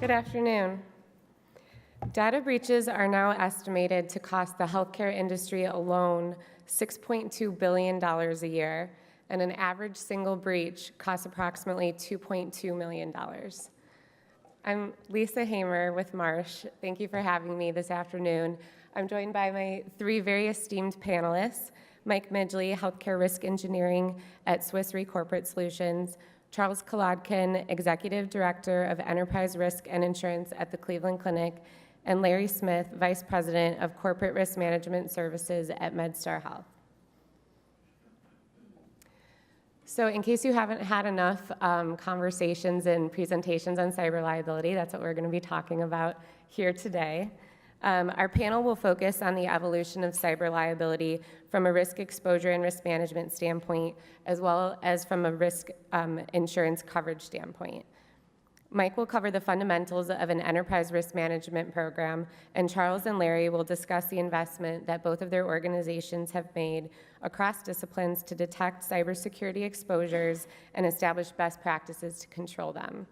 Good afternoon. Data breaches are now estimated to cost the healthcare industry alone $6.2 billion a year, and an average single breach costs approximately $2.2 million. I'm Lisa Hamer with Marsh. Thank you for having me this afternoon. I'm joined by my three very esteemed panelists: Mike Midgley, Healthcare Risk Engineering at Swiss Re Corporate Solutions; Charles Kolodkin, Executive Director of Enterprise Risk and Insurance at the Cleveland Clinic; and Larry Smith, Vice President of Corporate Risk Management Services at MedStar Health. So in case you haven't had enough conversations and presentations on cyber liability, that's what we're going to be talking about here today. Our panel will focus on the evolution of cyber liability from a risk exposure and risk management standpoint, as well as from a risk insurance coverage standpoint. Mike will cover the fundamentals of an enterprise risk management program, and Charles and Larry will discuss the investment that both of their organizations have made across disciplines to detect cybersecurity exposures and establish best practices to control them.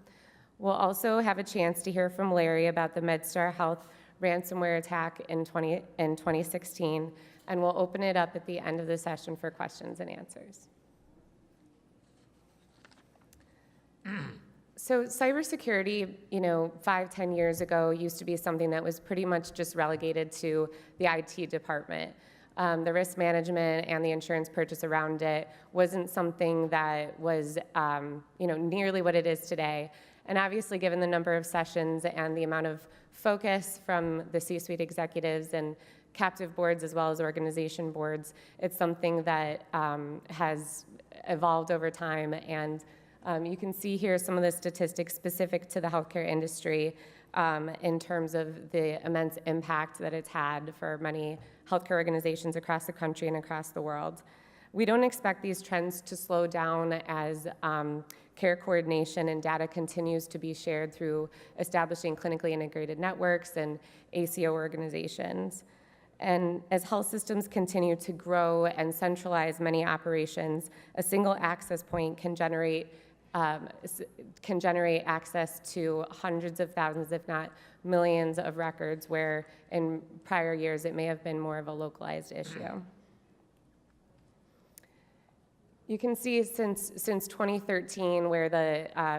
We'll also have a chance to hear from Larry about the MedStar Health ransomware attack in 2016, and we'll open it up at the end of the session for questions and answers. So cybersecurity, 5-10 years ago used to be something that was pretty much just relegated to the IT department. The risk management and the insurance purchase around it wasn't something that was, nearly what it is today. And obviously, given the number of sessions and the amount of focus from the C-suite executives and captive boards as well as organization boards, it's something that has evolved over time. And you can see here some of the statistics specific to the healthcare industry in terms of the immense impact that it's had for many healthcare organizations across the country and across the world. We don't expect these trends to slow down as care coordination and data continues to be shared through establishing clinically integrated networks and ACO organizations. And as health systems continue to grow and centralize many operations, a single access point can generate access to hundreds of thousands, if not millions, of records, where in prior years it may have been more of a localized issue. You can see since 2013, where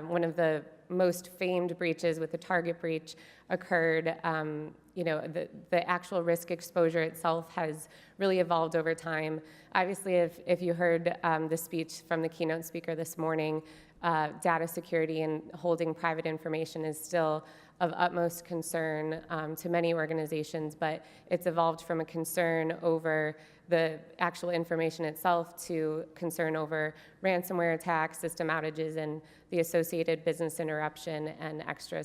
one of the most famed breaches with the Target breach occurred, the actual risk exposure itself has really evolved over time. Obviously, if you heard the speech from the keynote speaker this morning, data security and holding private information is still of utmost concern to many organizations, but it's evolved from a concern over the actual information itself to concern over ransomware attacks, system outages, and the associated business interruption and extra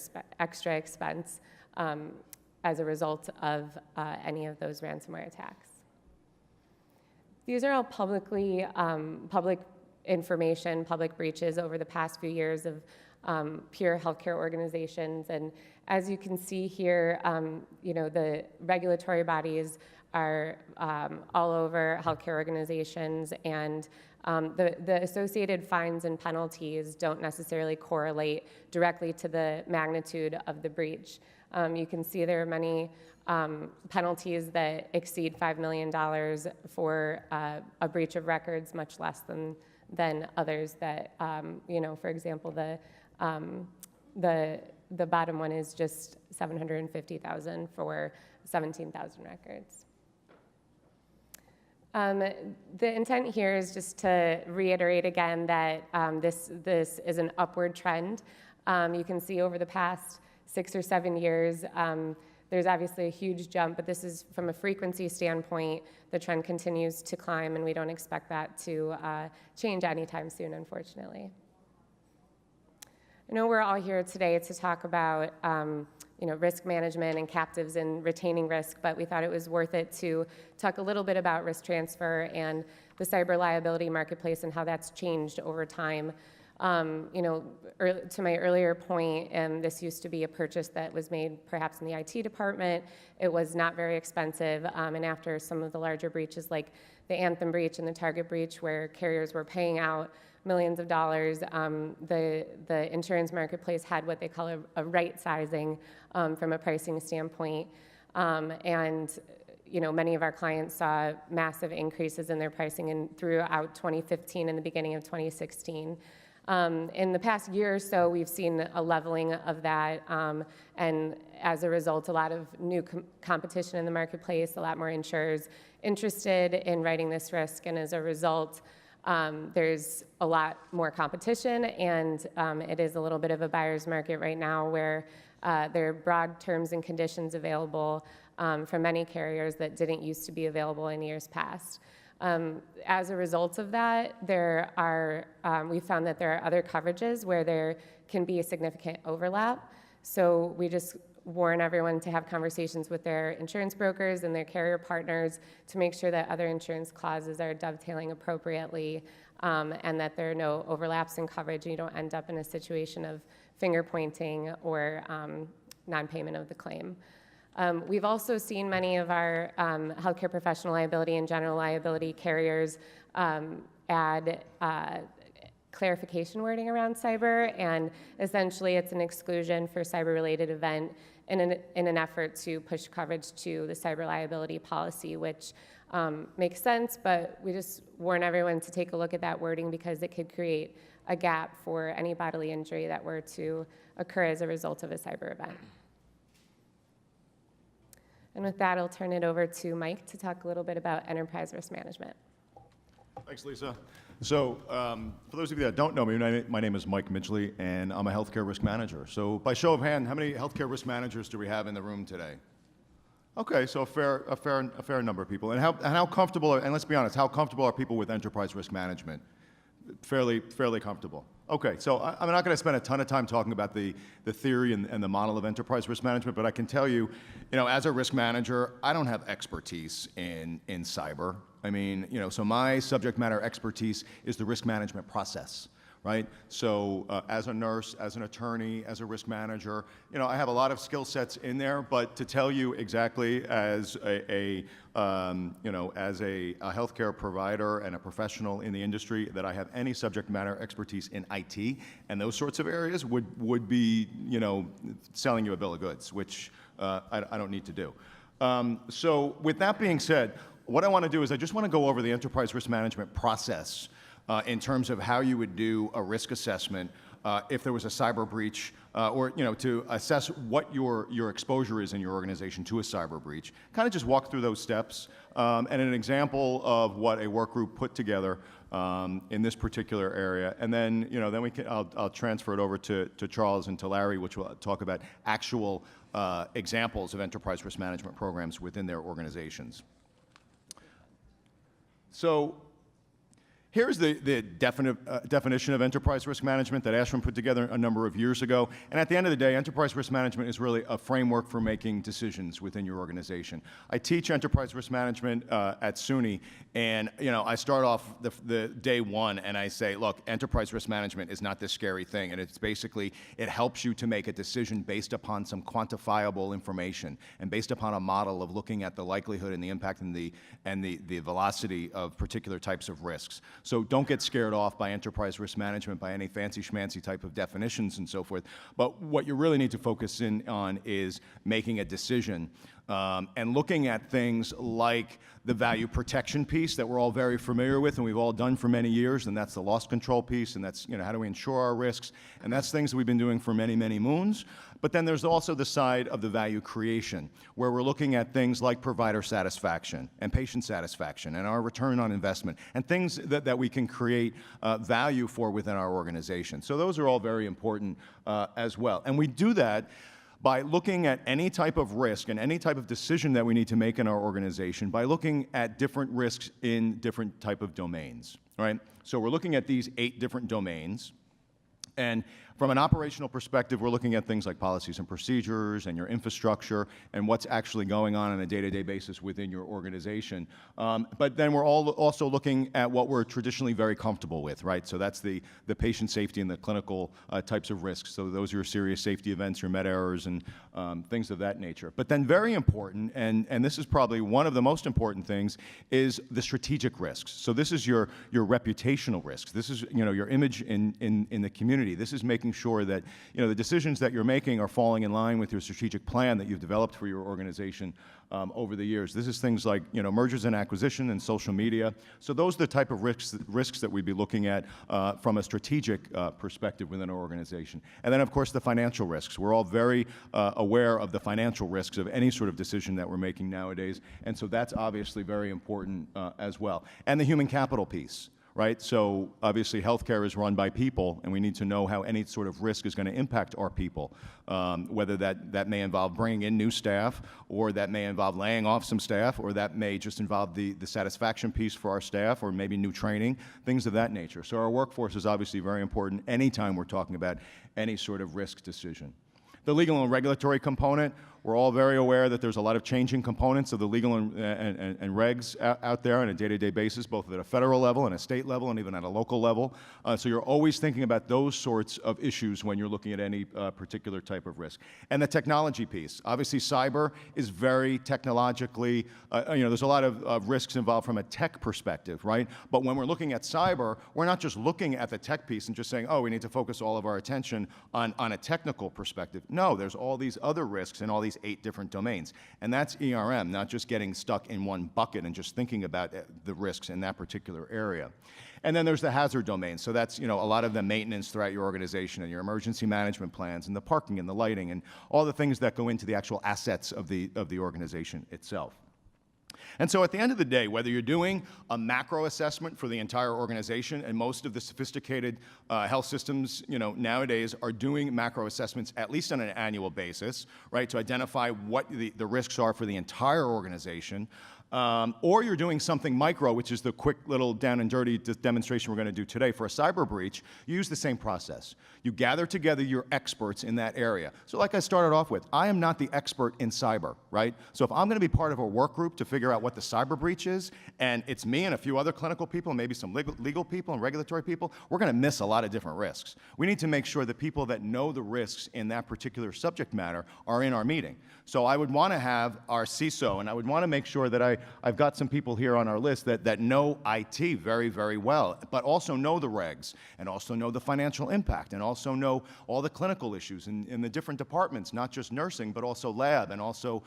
expense as a result of any of those ransomware attacks. These are all public information, public breaches over the past few years of pure healthcare organizations. And as you can see here, the regulatory bodies are all over healthcare organizations, and the associated fines and penalties don't necessarily correlate directly to the magnitude of the breach. You can see there are many penalties that exceed $5 million for a breach of records, much less than others that, for example, the bottom one is just $750,000 for 17,000 records. The intent here is just to reiterate again that this is an upward trend. You can see over the past 6 or 7 years, there's obviously a huge jump, but this is from a frequency standpoint, the trend continues to climb, and we don't expect that to change anytime soon, unfortunately. I know we're all here today to talk about risk management and captives and retaining risk, but we thought it was worth it to talk a little bit about risk transfer and the cyber liability marketplace and how that's changed over time. To my earlier point, this used to be a purchase that was made perhaps in the IT department. It was not very expensive, and after some of the larger breaches like the Anthem breach and the Target breach, where carriers were paying out millions of dollars. The insurance marketplace had what they call a right sizing from a pricing standpoint. And many of our clients saw massive increases in their pricing throughout 2015 and the beginning of 2016. In the past year or so, we've seen a leveling of that, and as a result, a lot of new competition in the marketplace, a lot more insurers interested in writing this risk, and as a result, there's a lot more competition, and it is a little bit of a buyer's market right now where there are broad terms and conditions available from many carriers that didn't used to be available in years past. As a result of that, we found that there are other coverages where there can be a significant overlap. So we just warn everyone to have conversations with their insurance brokers and their carrier partners to make sure that other insurance clauses are dovetailing appropriately, and that there are no overlaps in coverage and you don't end up in a situation of finger pointing or non-payment of the claim. We've also seen many of our healthcare professional liability and general liability carriers add clarification wording around cyber, and essentially it's an exclusion for cyber-related event in an effort to push coverage to the cyber liability policy, which makes sense, but we just warn everyone to take a look at that wording because it could create a gap for any bodily injury that were to occur as a result of a cyber event. And with that, I'll turn it over to Mike to talk a little bit about enterprise risk management. Thanks, Lisa. So for those of you that don't know me, my name is Mike Midgley, and I'm a healthcare risk manager. So by show of hand, how many healthcare risk managers do we have in the room today? Okay, so a fair number of people. And how comfortable, and let's be honest, how comfortable are people with enterprise risk management? Fairly comfortable. Okay, so I'm not going to spend a ton of time talking about the theory and the model of enterprise risk management, but I can tell you, as a risk manager, I don't have expertise in cyber. I mean, so my subject matter expertise is the risk management process, right? So as a nurse, as an attorney, as a risk manager, I have a lot of skill sets in there, but to tell you exactly as a healthcare provider and a professional in the industry that I have any subject matter expertise in IT and those sorts of areas would be, selling you a bill of goods, which I don't need to do. So with that being said, what I want to do is I just want to go over the enterprise risk management process in terms of how you would do a risk assessment if there was a cyber breach, or to assess what your exposure is in your organization to a cyber breach. Kind of just walk through those steps, and an example of what a work group put together in this particular area, and then I'll transfer it over to Charles and to Larry, which will talk about actual examples of enterprise risk management programs within their organizations. So here's the definition of enterprise risk management that Ashwin put together a number of years ago. And at the end of the day, enterprise risk management is really a framework for making decisions within your organization. I teach enterprise risk management at SUNY, and I start off the day one and I say, look, enterprise risk management is not this scary thing, and it's basically, it helps you to make a decision based upon some quantifiable information and based upon a model of looking at the likelihood and the impact and the velocity of particular types of risks. So don't get scared off by enterprise risk management by any fancy schmancy type of definitions and so forth. But what you really need to focus in on is making a decision and looking at things like the value protection piece that we're all very familiar with and we've all done for many years, and that's the loss control piece, and that's how do we insure our risks, and that's things that we've been doing for many, many moons. But then there's also the side of the value creation, where we're looking at things like provider satisfaction and patient satisfaction and our return on investment and things that we can create value for within our organization. So those are all very important as well. And we do that by looking at any type of risk and any type of decision that we need to make in our organization by looking at different risks in different type of domains, right? So we're looking at these 8 different domains. And From an operational perspective, we're looking at things like policies and procedures and your infrastructure and what's actually going on a day-to-day basis within your organization. But then we're also looking at what we're traditionally very comfortable with, right? So that's the patient safety and the clinical types of risks. So those are your serious safety events, your med errors, and things of that nature. But then very important, and this is probably one of the most important things, is the strategic risks. So this is your reputational risks. This is, your image in the community. This is making sure that, the decisions that you're making are falling in line with your strategic plan that you've developed for your organization over the years. This is things like, mergers and acquisition and social media. So those are the type of risks that we'd be looking at from a strategic perspective within our organization. And then, of course, the financial risks. We're all very aware of the financial risks of any sort of decision that we're making nowadays, and so that's obviously very important as well. And the human capital piece. Right? So obviously healthcare is run by people, and we need to know how any sort of risk is going to impact our people, whether that may involve bringing in new staff, or that may involve laying off some staff, or that may just involve the satisfaction piece for our staff, or maybe new training, things of that nature. So our workforce is obviously very important anytime we're talking about any sort of risk decision. The legal and regulatory component, we're all very aware that there's a lot of changing components of the legal and regs out there on a day-to-day basis, both at a federal level and a state level and even at a local level. So you're always thinking about those sorts of issues when you're looking at any particular type of risk. And the technology piece. Obviously, cyber is very technologically, there's a lot of risks involved from a tech perspective, right? But when we're looking at cyber, we're not just looking at the tech piece and just saying, oh, we need to focus all of our attention on a technical perspective. No, there's all these other risks and all these 8 different domains. And that's ERM, not just getting stuck in one bucket and just thinking about the risks in that particular area. And then there's the hazard domain. So that's, a lot of the maintenance throughout your organization and your emergency management plans and the parking and the lighting and all the things that go into the actual assets of the organization itself. And so at the end of the day, whether you're doing a macro assessment for the entire organization, and most of the sophisticated health systems, nowadays are doing macro assessments at least on an annual basis, right, to identify what the risks are for the entire organization, or you're doing something micro, which is the quick little down and dirty demonstration we're going to do today for a cyber breach, you use the same process. You gather together your experts in that area. So like I started off with, I am not the expert in cyber, right? So if I'm going to be part of a work group to figure out what the cyber breach is, and it's me and a few other clinical people, and maybe some legal people and regulatory people, we're going to miss a lot of different risks. We need to make sure that people that know the risks in that particular subject matter are in our meeting. So I would want to have our CISO, and I would want to make sure that I've got some people here on our list that know IT very, very well, but also know the regs, and also know the financial impact, and also know all the clinical issues in the different departments, not just nursing, but also lab, and also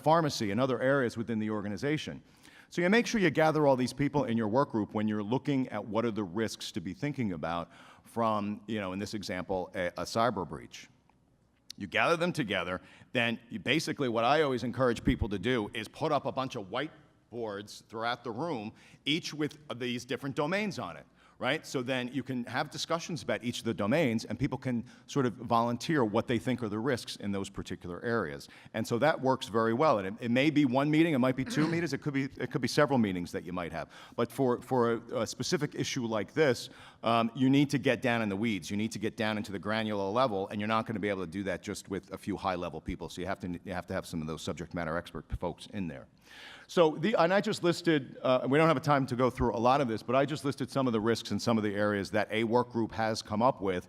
pharmacy and other areas within the organization. So you make sure you gather all these people in your work group when you're looking at what are the risks to be thinking about from, in this example, a cyber breach. You gather them together, then basically what I always encourage people to do is put up a bunch of whiteboards throughout the room, each with these different domains on it, right? So then you can have discussions about each of the domains, and people can sort of volunteer what they think are the risks in those particular areas. And so that works very well. And it may be one meeting, it might be 2 meetings, it could be several meetings that you might have. But for a specific issue like this, you need to get down in the weeds. You need to get down into the granular level, and you're not going to be able to do that just with a few high-level people. So you have to have some of those subject matter expert folks in there. So and I just listed, we don't have time to go through a lot of this, but I just listed some of the risks in some of the areas that a work group has come up with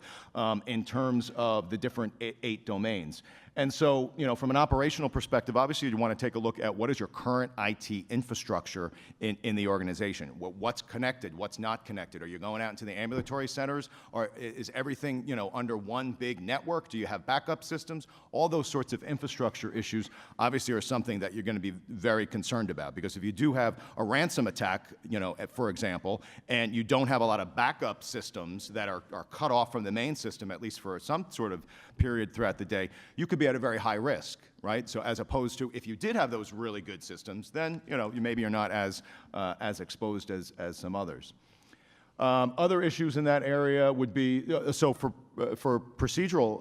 in terms of the different 8 domains. And so, from an operational perspective, obviously you want to take a look at what is your current IT infrastructure in the organization. What's connected, what's not connected? Are you going out into the ambulatory centers? Or is everything, under one big network? Do you have backup systems? All those sorts of infrastructure issues obviously are something that you're going to be very concerned about, because if you do have a ransom attack, for example, and you don't have a lot of backup systems that are cut off from the main system, at least for some sort of period throughout the day, you could be at a very high risk, right? So as opposed to if you did have those really good systems, then maybe you're not as exposed as some others. Other issues in that area would be, so for procedural,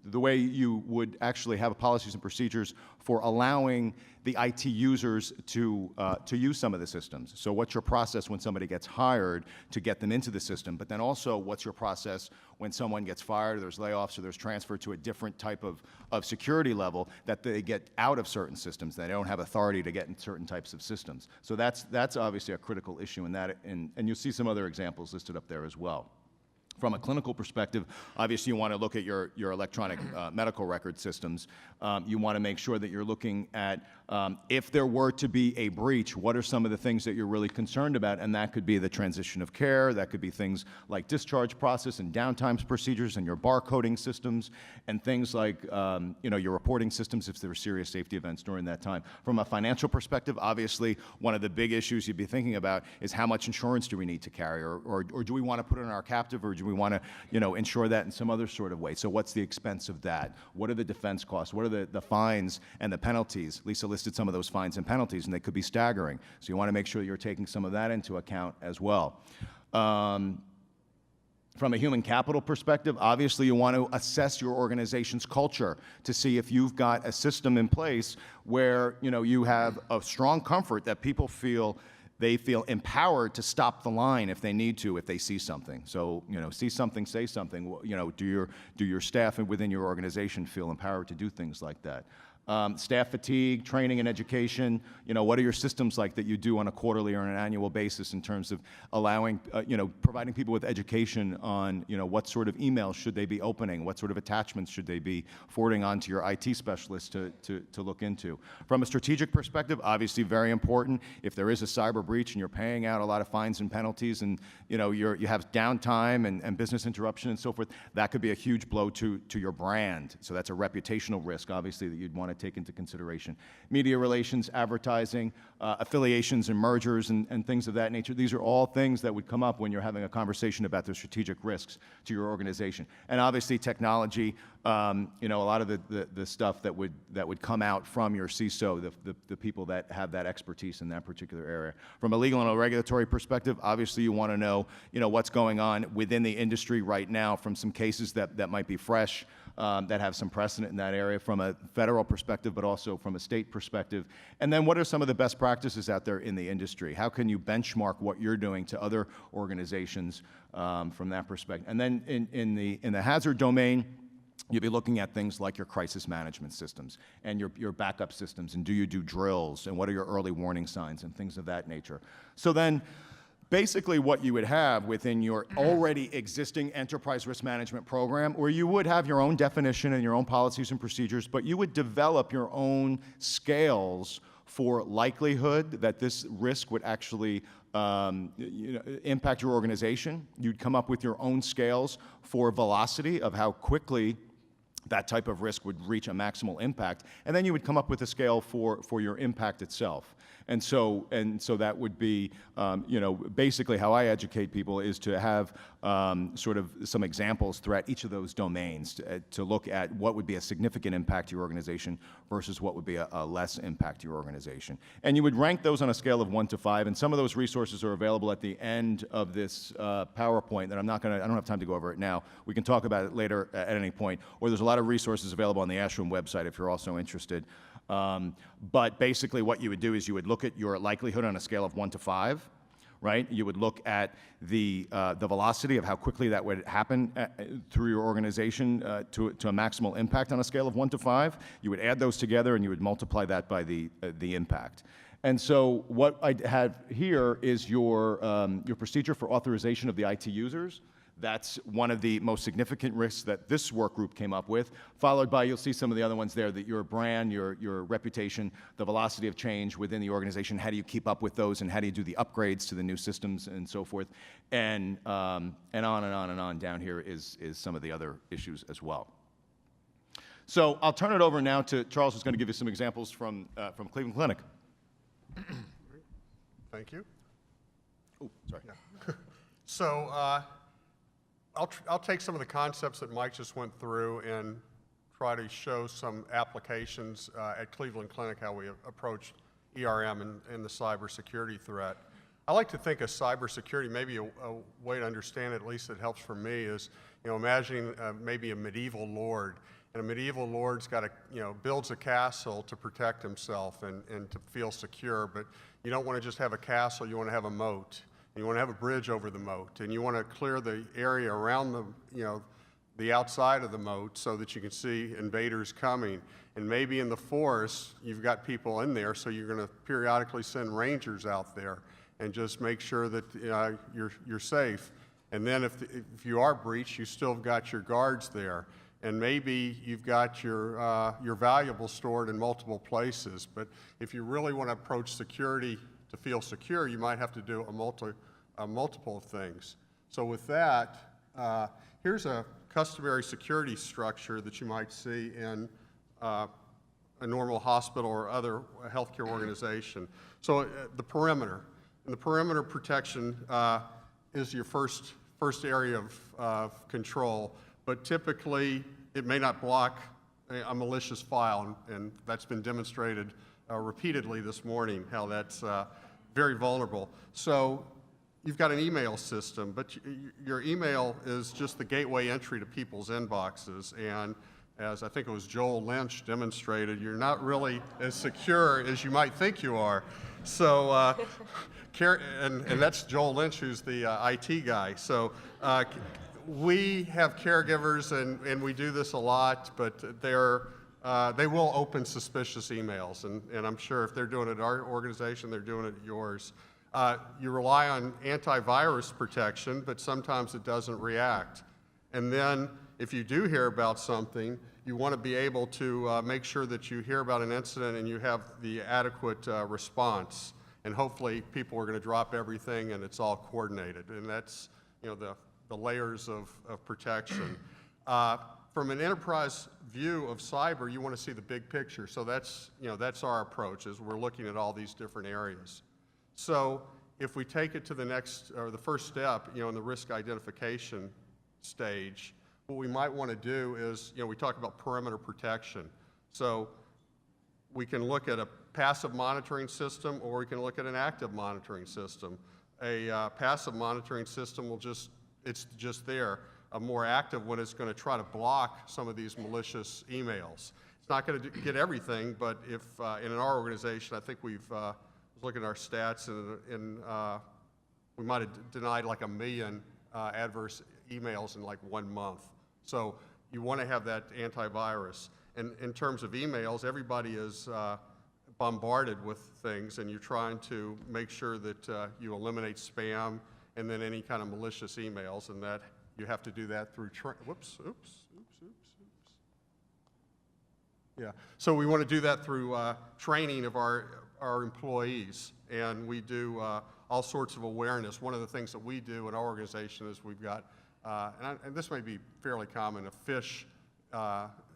the way you would actually have policies and procedures for allowing the IT users to use some of the systems. So what's your process when somebody gets hired to get them into the system, but then also what's your process when someone gets fired, or there's layoffs, or there's transfer to a different type of security level, that they get out of certain systems. They don't have authority to get in certain types of systems. So that's obviously a critical issue in that, and you'll see some other examples listed up there as well. From a clinical perspective, obviously you want to look at your electronic medical record systems. You want to make sure that you're looking at if there were to be a breach, what are some of the things that you're really concerned about? And that could be the transition of care, that could be things like discharge process and downtimes procedures and your barcoding systems, and things like your reporting systems if there are serious safety events during that time. From a financial perspective, obviously one of the big issues you'd be thinking about is how much insurance do we need to carry, or do we want to put it in our captive, or do we want to insure that in some other sort of way? So what's the expense of that? What are the defense costs? What are the fines and the penalties? Lisa listed some of those fines and penalties, and they could be staggering. So you want to make sure that you're taking some of that into account as well. From a human capital perspective, obviously you want to assess your organization's culture to see if you've got a system in place where you have a strong comfort that people feel empowered to stop the line if they need to, if they see something. So, see something, say something. Do your staff within your organization feel empowered to do things like that? Staff fatigue, training and education, what are your systems like that you do on a quarterly or an annual basis in terms of allowing, providing people with education on, what sort of emails should they be opening, what sort of attachments should they be forwarding on to your IT specialists to look into. From a strategic perspective, obviously very important, if there is a cyber breach and you're paying out a lot of fines and penalties and, you have downtime and business interruption and so forth, that could be a huge blow to your brand. So that's a reputational risk, obviously, that you'd want to take into consideration. Media relations, advertising, affiliations and mergers and things of that nature. These are all things that would come up when you're having a conversation about the strategic risks to your organization. And obviously technology, a lot of the stuff that would come out from your CISO, the people that have that expertise in that particular area. From a legal and a regulatory perspective, obviously you want to know, what's going on within the industry right now from some cases that might be fresh, that have some precedent in that area from a federal perspective, but also from a state perspective. And then what are some of the best practices out there in the industry? How can you benchmark what you're doing to other organizations from that perspective? And then in the hazard domain, you'll be looking at things like your crisis management systems and your backup systems, and do you do drills, and what are your early warning signs and things of that nature. So then, basically what you would have within your already existing enterprise risk management program, where you would have your own definition and your own policies and procedures, but you would develop your own scales for likelihood that this risk would actually impact your organization. You'd come up with your own scales for velocity of how quickly that type of risk would reach a maximal impact, and then you would come up with a scale for your impact itself. And so that would be, basically how I educate people is to have sort of some examples throughout each of those domains to look at what would be a significant impact to your organization versus what would be a less impact to your organization. And you would rank those on a scale of 1 to 5, and some of those resources are available at the end of this PowerPoint that I don't have time to go over it now. We can talk about it later at any point, or there's a lot of resources available on the ASHRM website if you're also interested. But basically what you would do is you would look at your likelihood on a scale of 1 to 5, right? You would look at the velocity of how quickly that would happen through your organization to a maximal impact on a scale of 1 to 5. You would add those together and you would multiply that by the impact. And so what I have here is your procedure for authorization of the IT users. That's one of the most significant risks that this work group came up with, followed by, you'll see some of the other ones there, that your brand, your reputation, the velocity of change within the organization, how do you keep up with those, and how do you do the upgrades to the new systems and so forth, and on and on and on. Down here is some of the other issues as well. So I'll turn it over now to Charles, who's going to give you some examples from Cleveland Clinic. Thank you. Oh, sorry. Yeah. So I'll take some of the concepts that Mike just went through and try to show some applications at Cleveland Clinic, how we approach ERM and the cybersecurity threat. I like to think of cybersecurity, maybe a way to understand it, at least it helps for me, is, imagining maybe a medieval lord. And a medieval lord's got builds a castle to protect himself and to feel secure, but you don't want to just have a castle, you want to have a moat. You want to have a bridge over the moat, and you want to clear the area around the outside of the moat so that you can see invaders coming. And maybe in the forest, you've got people in there, so you're going to periodically send rangers out there and just make sure that you're safe. And then if you are breached, you still got your guards there. And maybe you've got your valuables stored in multiple places. But if you really want to approach security to feel secure, you might have to do a multiple of things. So with that, here's a customary security structure that you might see in a normal hospital or other healthcare organization. So the perimeter. And the perimeter protection is your first area of control, but typically it may not block a malicious file, and that's been demonstrated repeatedly this morning, how that's very vulnerable. So you've got an email system, but your email is just the gateway entry to people's inboxes, and as I think it was Joel Lynch demonstrated, you're not really as secure as you might think you are. So, and that's Joel Lynch, who's the IT guy. So we have caregivers, and we do this a lot, but they will open suspicious emails, and I'm sure if they're doing it at our organization, they're doing it at yours. You rely on antivirus protection, but sometimes it doesn't react. And then if you do hear about something, you want to be able to make sure that you hear about an incident and you have the adequate response. And hopefully people are going to drop everything and it's all coordinated. And that's the layers of protection. From an enterprise view of cyber, you want to see the big picture. So that's our approach, is we're looking at all these different areas. So if we take it to the next, or the first step, in the risk identification stage, what we might want to do is, we talk about perimeter protection. So we can look at a passive monitoring system, or we can look at an active monitoring system. A passive monitoring system it's just there. A more active one is going to try to block some of these malicious emails. It's not going to get everything, but if in our organization, I think we've looking at our stats, and we might have denied like 1 million adverse emails in like 1 month. So you want to have that antivirus. And in terms of emails, everybody is bombarded with things, and you're trying to make sure that you eliminate spam and then any kind of malicious emails, and that you have to do that through Yeah, so we want to do that through training of our employees, and we do all sorts of awareness. One of the things that we do in our organization is we've got, and this may be fairly common, a fish,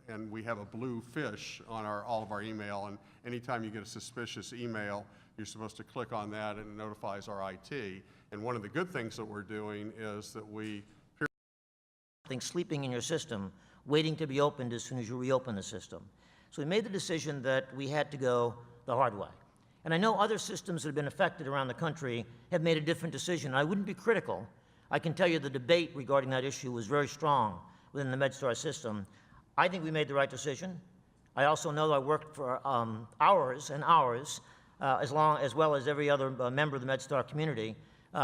and we have a blue fish on all of our email, and anytime you get a suspicious email, you're supposed to click on that and it notifies our IT. And one of the good things that we're doing is that something sleeping in your system, waiting to be opened as soon as you reopen the system. So we made the decision that we had to go the hard way. And I know other systems that have been affected around the country have made a different decision. I wouldn't be critical. I can tell you the debate regarding that issue was very strong within the MedStar system. I think we made the right decision. I also know that I worked for hours and hours, as well as every other member of the MedStar community,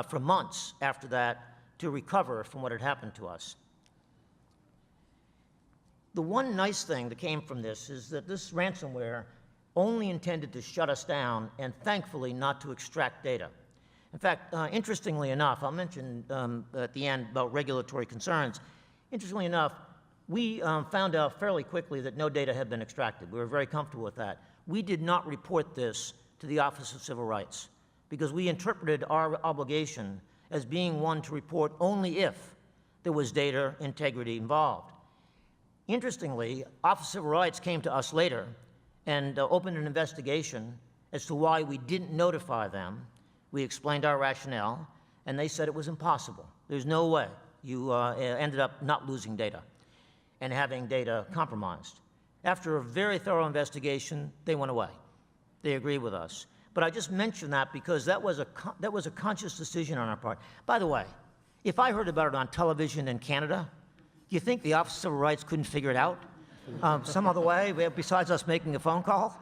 for months after that to recover from what had happened to us. The one nice thing that came from this is that this ransomware only intended to shut us down and thankfully not to extract data. In fact, interestingly enough, I'll mention at the end about regulatory concerns. Interestingly enough, we found out fairly quickly that no data had been extracted. We were very comfortable with that. We did not report this to the Office of Civil Rights because we interpreted our obligation as being one to report only if there was data integrity involved. Interestingly, Office of Civil Rights came to us later and opened an investigation as to why we didn't notify them. We explained our rationale, and they said it was impossible. There's no way. You ended up not losing data and having data compromised. After a very thorough investigation, they went away. They agreed with us. But I just mentioned that because that was a conscious decision on our part. By the way, if I heard about it on television in Canada, do you think the Office of Civil Rights couldn't figure it out some other way besides us making a phone call?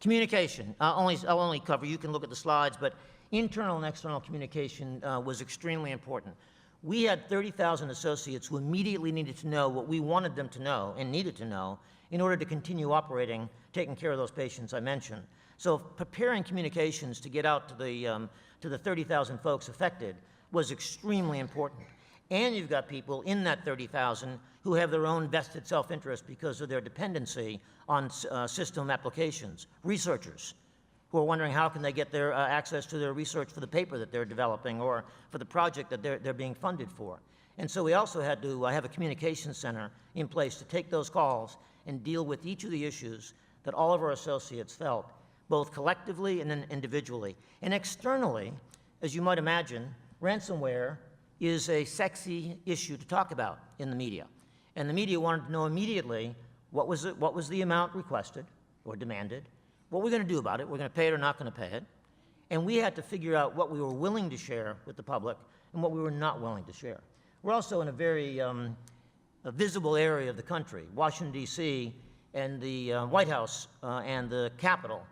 Communication. I'll only cover, you can look at the slides, but internal and external communication was extremely important. We had 30,000 associates who immediately needed to know what we wanted them to know and needed to know in order to continue operating, taking care of those patients I mentioned. So preparing communications to get out to the 30,000 folks affected was extremely important. And you've got people in that 30,000 who have their own vested self-interest because of their dependency on system applications, researchers who are wondering how can they get their access to their research for the paper that they're developing or for the project that they're being funded for. And so we also had to have a communications center in place to take those calls and deal with each of the issues that all of our associates felt, both collectively and then individually. And externally, as you might imagine, ransomware is a sexy issue to talk about in the media. And the media wanted to know immediately what was the amount requested or demanded, what we're going to do about it, we're going to pay it or not going to pay it, and we had to figure out what we were willing to share with the public and what we were not willing to share. We're also in a very a visible area of the country. Washington, D.C., and the White House and the Capitol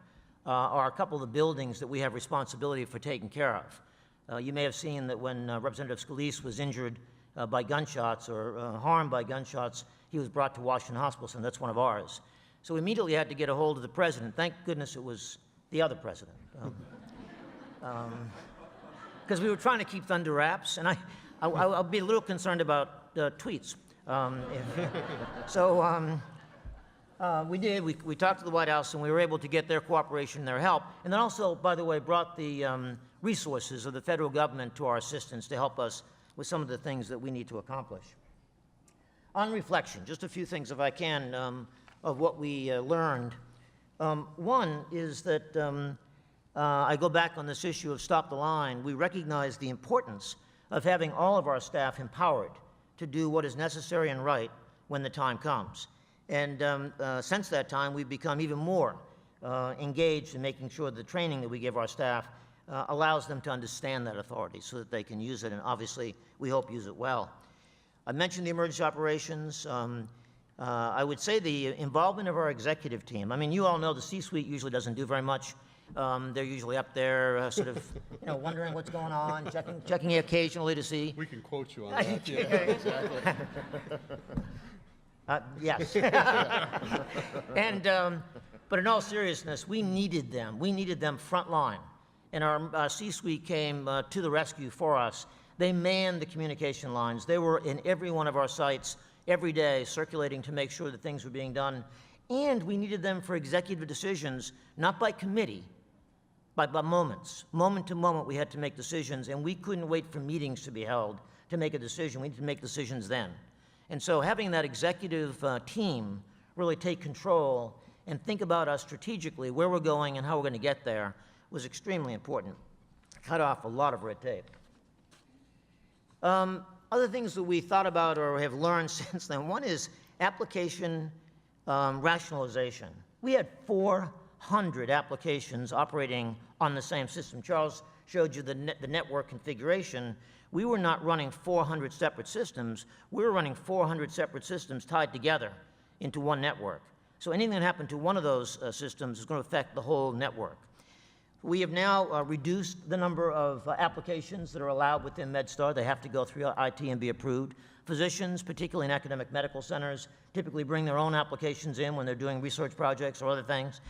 are a couple of the buildings that we have responsibility for taking care of. You may have seen that when Representative Scalise was injured by gunshots or harmed by gunshots, he was brought to Washington Hospital Center. That's one of ours. So we immediately had to get a hold of the president. Thank goodness it was the other president. Because we were trying to keep under wraps, and I'll be a little concerned about tweets. We did. We talked to the White House, and we were able to get their cooperation and their help. And then also, by the way, brought the resources of the federal government to our assistance to help us with some of the things that we need to accomplish. On reflection, just a few things, if I can, of what we learned. One is that I go back on this issue of Stop the Line. We recognize the importance of having all of our staff empowered to do what is necessary and right when the time comes. And since that time, we've become even more engaged in making sure the training that we give our staff allows them to understand that authority so that they can use it, and obviously, we hope use it well. I mentioned the emergency operations. I would say the involvement of our executive team. I mean, you all know the C-suite usually doesn't do very much. They're usually up there sort of, wondering what's going on, checking occasionally to see. We can quote you on that. Yeah, exactly. Yes. But in all seriousness, we needed them. We needed them front line. And our C-suite came to the rescue for us. They manned the communication lines. They were in every one of our sites every day, circulating to make sure that things were being done. And we needed them for executive decisions, not by committee, but by moments. Moment to moment, we had to make decisions, and we couldn't wait for meetings to be held to make a decision. We needed to make decisions then. And so having that executive team really take control and think about us strategically, where we're going and how we're going to get there, was extremely important. Cut off a lot of red tape. Other things that we thought about or have learned since then, one is application rationalization. We had 400 applications operating on the same system. Charles showed you the network configuration. We were not running 400 separate systems. We were running 400 separate systems tied together into one network. So anything that happened to one of those systems is going to affect the whole network. We have now reduced the number of applications that are allowed within MedStar. They have to go through IT and be approved. Physicians, particularly in academic medical centers, typically bring their own applications in when they're doing research projects or other things.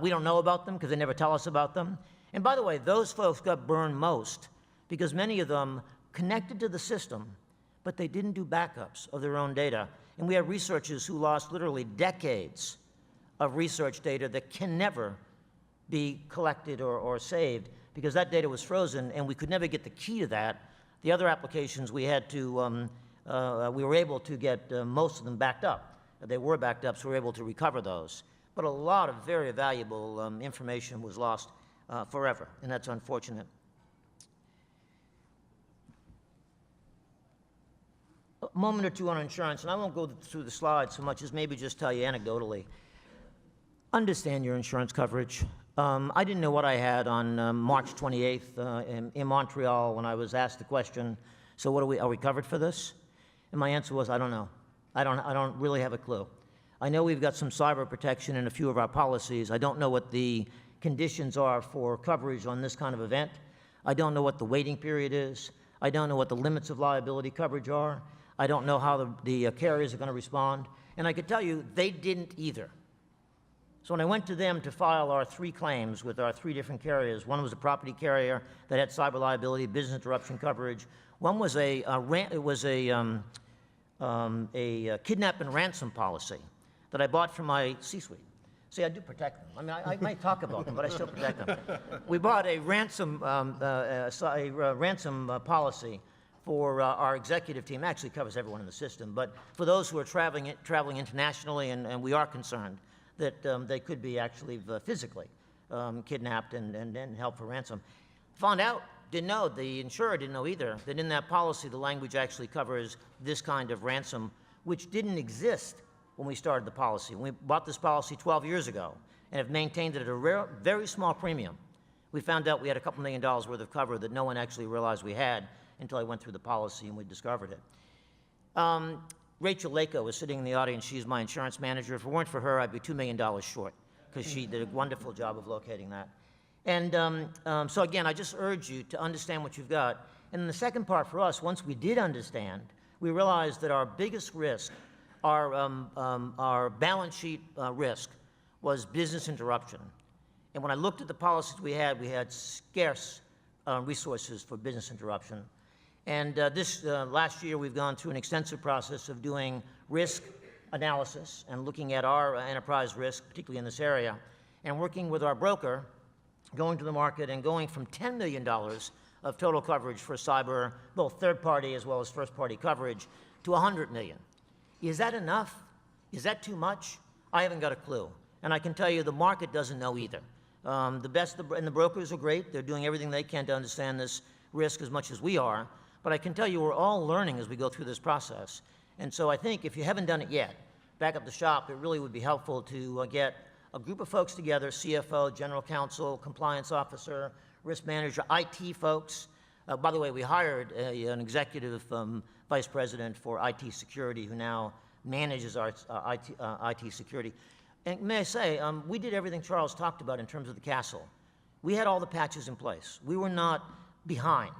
We don't know about them because they never tell us about them. And by the way, those folks got burned most because many of them connected to the system, but they didn't do backups of their own data. And we have researchers who lost literally decades of research data that can never be collected or saved because that data was frozen and we could never get the key to that. The other applications we had to, we were able to get most of them backed up. They were backed up, so we were able to recover those. But a lot of very valuable information was lost forever, and that's unfortunate. moment or two on insurance, and I won't go through the slides so much as maybe just tell you anecdotally. Understand your insurance coverage. I didn't know what I had on March 28th in Montreal when I was asked the question, so what are we covered for this? And my answer was, I don't know. I don't really have a clue. I know we've got some cyber protection in a few of our policies. I don't know what the conditions are for coverage on this kind of event. I don't know what the waiting period is. I don't know what the limits of liability coverage are. I don't know how the carriers are going to respond. And I could tell you, they didn't either. So when I went to them to file our 3 claims with our 3 different carriers, one was a property carrier that had cyber liability, business interruption coverage. One was a kidnap and ransom policy that I bought from my C-suite. See, I do protect them. I mean, I might talk about them, but I still protect them. We bought a ransom policy for our executive team. Actually covers everyone in the system, but for those who are traveling internationally, and we are concerned that they could be actually physically kidnapped and held for ransom. Found out, didn't know, the insurer didn't know either, that in that policy the language actually covers this kind of ransom, which didn't exist when we started the policy. We bought this policy 12 years ago and have maintained it at a very small premium. We found out we had a couple $1 million worth of cover that no one actually realized we had until I went through the policy and we discovered it. Rachel Lako was sitting in the audience. She's my insurance manager. If it weren't for her, I'd be $2 million short because she did a wonderful job of locating that. And so again, I just urge you to understand what you've got. And the second part for us, once we did understand, we realized that our biggest risk, our balance sheet risk, was business interruption. And when I looked at the policies we had scarce resources for business interruption. And this last year, we've gone through an extensive process of doing risk analysis and looking at our enterprise risk, particularly in this area, and working with our broker, going to the market and going from $10 million of total coverage for cyber, both third-party as well as first-party coverage, to $100 million. Is that enough? Is that too much? I haven't got a clue. And I can tell you the market doesn't know either. The best, and the brokers are great. They're doing everything they can to understand this risk as much as we are. But I can tell you we're all learning as we go through this process. And so I think if you haven't done it yet, back up the shop, it really would be helpful to get a group of folks together, CFO, general counsel, compliance officer, risk manager, IT folks. By the way, we hired an executive vice president for IT security who now manages our IT security. And may I say, we did everything Charles talked about in terms of the castle. We had all the patches in place. We were not behind.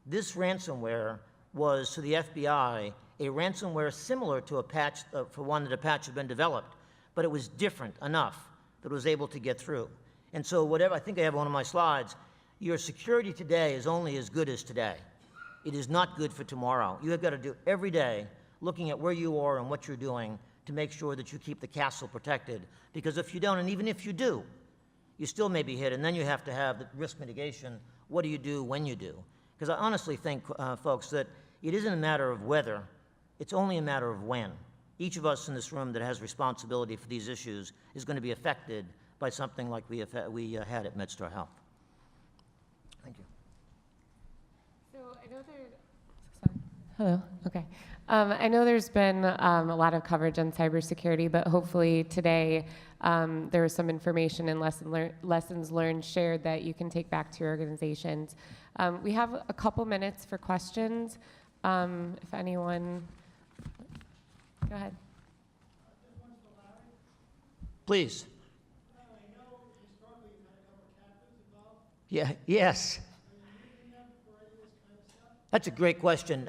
This ransomware was, to the FBI, a ransomware similar to a patch, for one that a patch had been developed, but it was different enough that it was able to get through. And so whatever, I think I have one of my slides, your security today is only as good as today. It is not good for tomorrow. You have got to do every day looking at where you are and what you're doing to make sure that you keep the castle protected. Because if you don't, and even if you do, you still may be hit, and then you have to have the risk mitigation. What do you do when you do? Because I honestly think, folks, that it isn't a matter of whether, it's only a matter of when. Each of us in this room that has responsibility for these issues is going to be affected by something like we had at MedStar Health. Thank you. So I know hello, okay. I know there's been a lot of coverage on cybersecurity, but hopefully today there was some information and lessons learned shared that you can take back to your organizations. We have a couple minutes for questions. If anyone, go ahead. Please. Yeah, yes. That's a great question.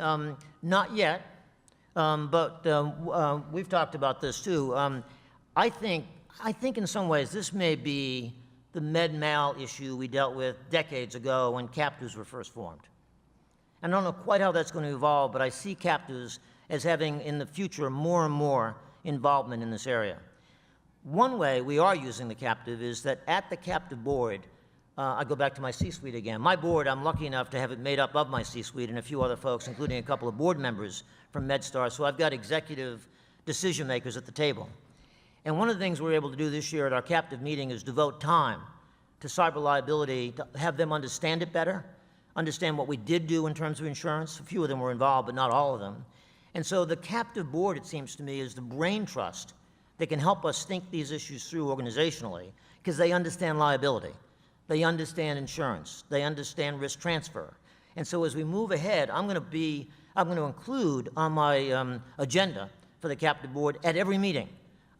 Not yet, but we've talked about this too. I think in some ways this may be the med-mal issue we dealt with decades ago when captives were first formed. I don't know quite how that's going to evolve, but I see captives as having in the future more and more involvement in this area. One way we are using the captive is that at the captive board, I go back to my C-suite again. My board, I'm lucky enough to have it made up of my C-suite and a few other folks, including a couple of board members from MedStar, so I've got executive decision makers at the table. And one of the things we're able to do this year at our captive meeting is devote time to cyber liability, to have them understand it better, understand what we did do in terms of insurance. A few of them were involved, but not all of them. And so the captive board, it seems to me, is the brain trust that can help us think these issues through organizationally, because they understand liability, they understand insurance, they understand risk transfer. And so as we move ahead, I'm going to include on my agenda for the captive board at every meeting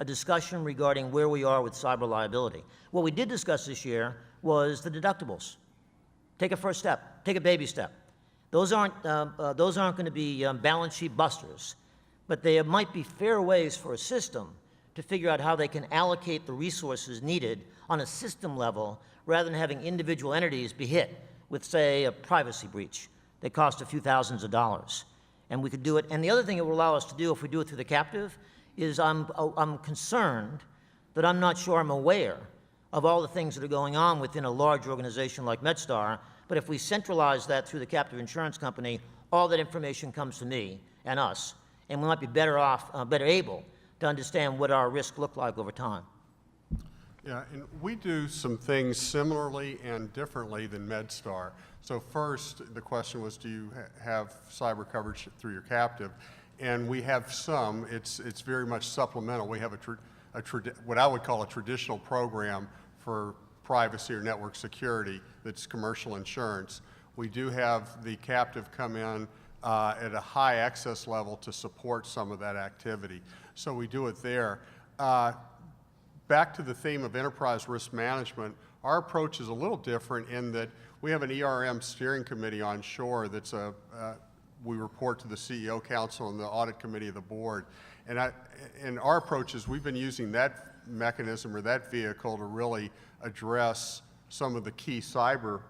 a discussion regarding where we are with cyber liability. What we did discuss this year was the deductibles. Take a first step, take a baby step. Those aren't going to be balance sheet busters, but they might be fair ways for a system to figure out how they can allocate the resources needed on a system level rather than having individual entities be hit with, say, a privacy breach that cost a few thousands of dollars. And we could do it. And the other thing it will allow us to do if we do it through the captive is I'm concerned that I'm not sure I'm aware of all the things that are going on within a large organization like MedStar. But if we centralize that through the captive insurance company, all that information comes to me and us, and we might be better off, better able to understand what our risks look like over time. Yeah, and we do some things similarly and differently than MedStar. So first, the question was, do you have cyber coverage through your captive? And we have some. It's very much supplemental. We have what I would call a traditional program for privacy or network security that's commercial insurance. We do have the captive come in at a high excess level to support some of that activity. So we do it there. Back to the theme of enterprise risk management, our approach is a little different in that we have an ERM steering committee on shore that's we report to the CEO Council and the audit committee of the board. And our approach is we've been using that mechanism or that vehicle to really address some of the key cyber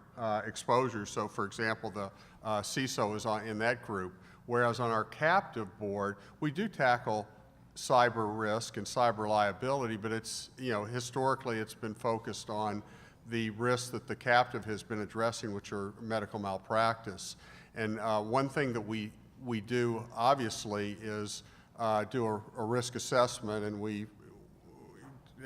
exposures. So for example, the CISO is in that group, whereas on our captive board, we do tackle cyber risk and cyber liability, but it's, historically it's been focused on the risks that the captive has been addressing, which are medical malpractice. And one thing that we do, obviously, is do a risk assessment, and we,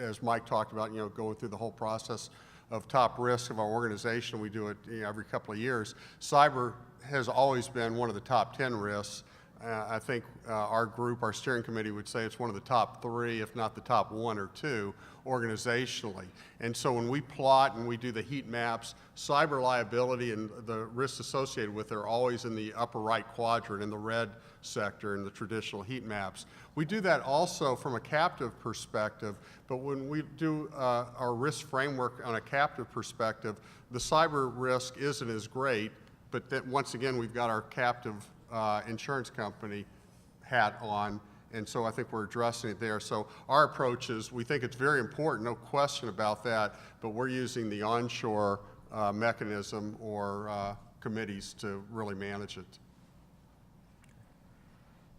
as Mike talked about, going through the whole process of top risk of our organization. We do it every couple of years. Cyber has always been one of the top 10 risks. I think our group, our steering committee, would say it's one of the top 3, if not the top 1 or 2, organizationally. And so when we plot and we do the heat maps, cyber liability and the risks associated with it are always in the upper right quadrant in the red sector in the traditional heat maps. We do that also from a captive perspective, but when we do our risk framework on a captive perspective, the cyber risk isn't as great, but that once again, we've got our captive insurance company hat on, and so I think we're addressing it there. So our approach is, we think it's very important, no question about that, but we're using the onshore mechanism or committees to really manage it.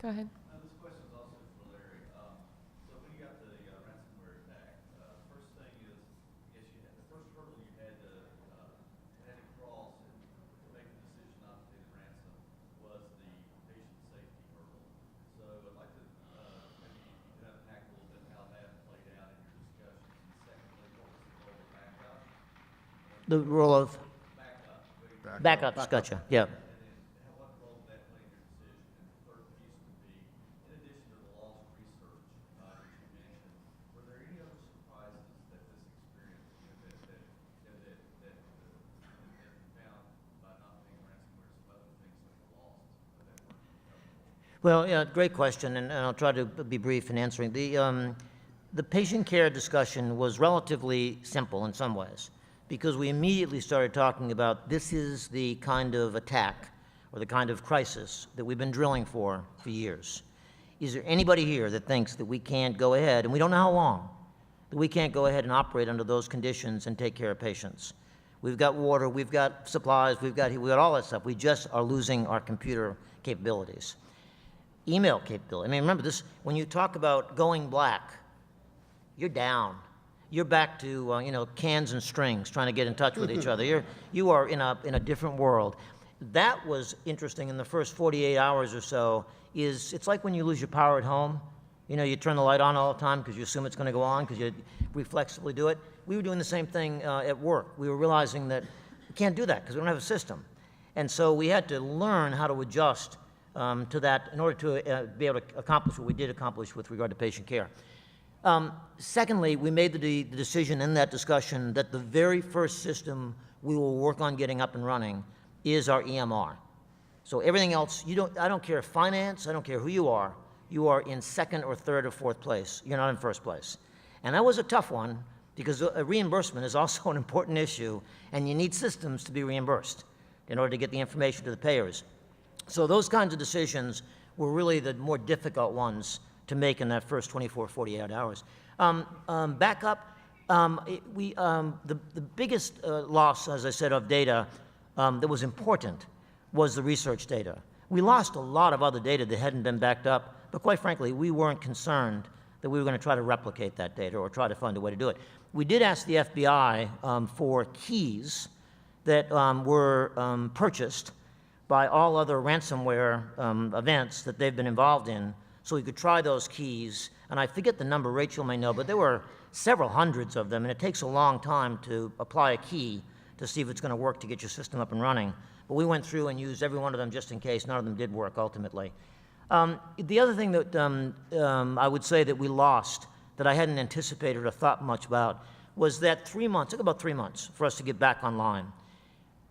Go ahead. This question is also for Larry. So when you got the ransomware attack, first thing is, I guess the first hurdle you had to cross and make the decision not to pay the ransom was the patient safety hurdle. So I'd like to maybe you could unpack a little bit how that played out in your discussions. And secondly, what was the role of backup? The role of Backups. gotcha, yeah. Well, yeah, great question, and I'll try to be brief in answering. The patient care discussion was relatively simple in some ways, because we immediately started talking about this is the kind of attack or the kind of crisis that we've been drilling for years. Is there anybody here that thinks that we can't go ahead, and we don't know how long, that we can't go ahead and operate under those conditions and take care of patients? We've got water, we've got supplies, we've got all that stuff. We just are losing our computer capabilities. Email capability. I mean, remember this, when you talk about going black, you're down. You're back to, cans and strings, trying to get in touch with each other. You are in a different world. That was interesting in the first 48 hours or so. It's like when you lose your power at home. You turn the light on all the time because you assume it's going to go on because you reflexively do it. We were doing the same thing at work. We were realizing that we can't do that because we don't have a system. And so we had to learn how to adjust to that in order to be able to accomplish what we did accomplish with regard to patient care. Secondly, we made the decision in that discussion that the very first system we will work on getting up and running is our EMR. So everything else, I don't care finance, I don't care who you are in second or third or fourth place. You're not in first place. And that was a tough one because reimbursement is also an important issue, and you need systems to be reimbursed in order to get the information to the payers. So those kinds of decisions were really the more difficult ones to make in that first 24, 48 hours. Back up, the biggest loss, as I said, of data that was important was the research data. We lost a lot of other data that hadn't been backed up, but quite frankly, we weren't concerned that we were going to try to replicate that data or try to find a way to do it. We did ask the FBI for keys that were purchased by all other ransomware events that they've been involved in, so we could try those keys. And I forget the number, Rachel may know, but there were several hundreds of them, and it takes a long time to apply a key to see if it's going to work to get your system up and running. But we went through and used every one of them just in case. None of them did work ultimately. The other thing that I would say that we lost that I hadn't anticipated or thought much about was that 3 months, it took about 3 months for us to get back online.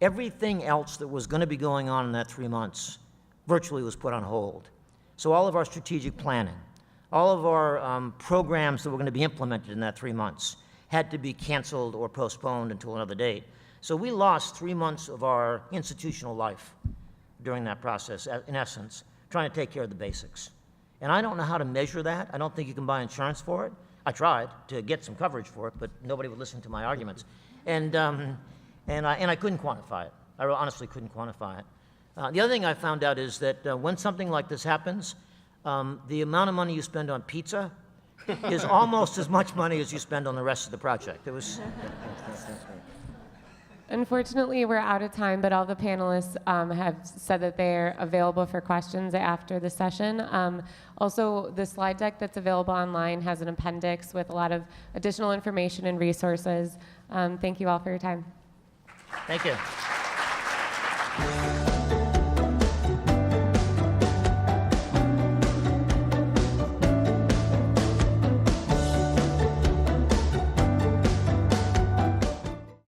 Everything else that was going to be going on in that 3 months virtually was put on hold. So all of our strategic planning, all of our programs that were going to be implemented in that 3 months had to be canceled or postponed until another date. So we lost 3 months of our institutional life during that process, in essence, trying to take care of the basics. And I don't know how to measure that. I don't think you can buy insurance for it. I tried to get some coverage for it, but nobody would listen to my arguments. And I couldn't quantify it. I honestly couldn't quantify it. The other thing I found out is that when something like this happens, the amount of money you spend on pizza is almost as much money as you spend on the rest of the project. It was. Unfortunately, we're out of time, but all the panelists have said that they're available for questions after the session. Also, the slide deck that's available online has an appendix with a lot of additional information and resources. Thank you all for your time. Thank you.